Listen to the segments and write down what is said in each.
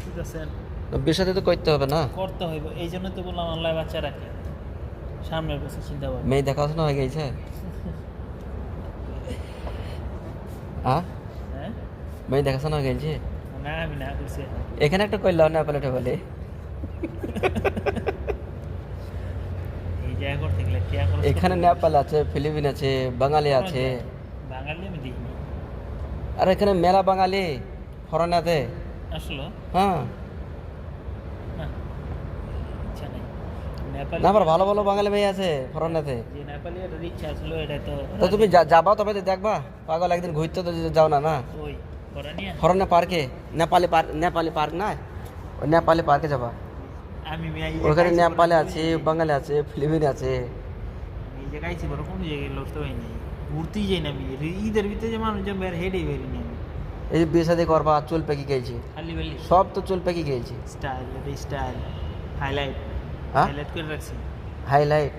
ঠিক আছে বিয়ের সাথে তো করতে হবে না। করতে হইব, এই জন্য তো বললাম আল্লাহ বাচ্চা রাখে, সামনের বছর চিন্তা করবো। মেয়ে দেখাশোনা হয়ে গেছে? হ্যাঁ, হ্যাঁ, মেয়ে দেখাশোনা হয়ে গেছে? না আমি না করছি এখন। এখানে একটা করলাম না প্লেটে বলে। এই জায়গা করতে গেলে টিয়া খরচ এখানে করতে নেপাল আছে, ফিলিপিন আছে, বাঙালি হবে। আছে। বাঙালি আমি দেখিনি আর এখানে মেলা বাঙালি ফরেনাতে। আসলে। হ্যাঁ, না, ইচ্ছা নেই নেপালি। না আবার ভালো ভালো বাঙালি মেয়ে আছে ফরেনাতে। যে নেপালি এর ইচ্ছা ছিল এটা তো তো তুমি যাবা তবে তো দেখবা। পাগল একদিন ঘুরতে তো যাও না না ওই করানিয়া। ফরেনা পার্কে, নেপালি পার্ক না, ওই নেপালি পার্কে যাবা। আমি এই ওখানে জায়গায় নেপালে আছে, বাঙালি আছে, ফিলিপিন আছে। এই জায়গায় আইছি বড় কোন জায়গায় লোক তো হয়নি, ঘুরতেই যাই না আমি। ঈদের ভিতরে যে মানুষজন বের হেঁটেই বেরিনি আমি। এই যে বিয়ে শাদী করবা, চুল পেকে গেছি, খালি বেলি সব তো চুল পেকে গেছি। স্টাইল, স্টাইল হাইলাইট, হ্যাঁ, হাইলাইট করে রাখছি। হাইলাইট।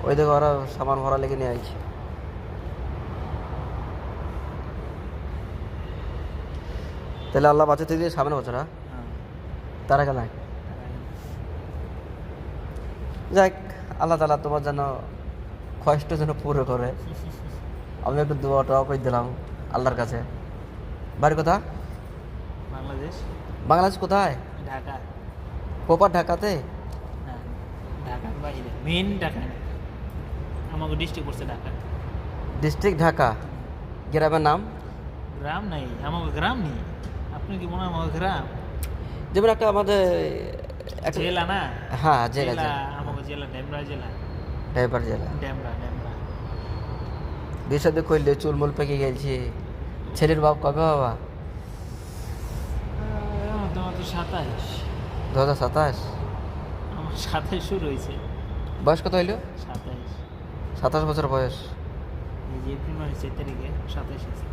ওই দেখো ওরা সামান ভরা লেগে নিয়ে আইছে। তাহলে আল্লাহ বাঁচাতে দিয়ে সামনে বছর, হ্যাঁ হ্যাঁ, তার আগে নাই। যাক, আল্লাহ তালা তোমার যেন কষ্ট যেন পুরো করে। আমি একটু দোয়াটাও করে দিলাম আল্লাহর কাছে। বাড়ি কোথা? বাংলাদেশ, বাংলাদেশ কোথায়? ঢাকা। প্রপার ঢাকাতে? না, ঢাকার বাইরে, মেন ঢাকা না, আমাকে ডিস্ট্রিক্ট করছে ঢাকা। ডিস্ট্রিক্ট ঢাকা। গ্রামের নাম? গ্রাম নাই, আমাকে গ্রাম নেই। আপনি কি মনে হয় আমাকে গ্রাম? যেমন একটা আমাদের একটা, জেলা না? হ্যাঁ জেলা, জেলা আমাকে জেলা ডেমরা জেলা। ড্রাইভার জেলা। ডেমরা, ডেমরা। বিয়ের সাথে করলে চুলমুল পেকে গেছে। ছেলের বাপ কবে বাবা? তোমার তো 27। 2027। আমার 27 শুরু হয়েছে। বয়স কত হইলো? 27। 27 বছর বয়স। এই যে এপ্রিল মাসের 4 তারিখে 27 হয়েছে।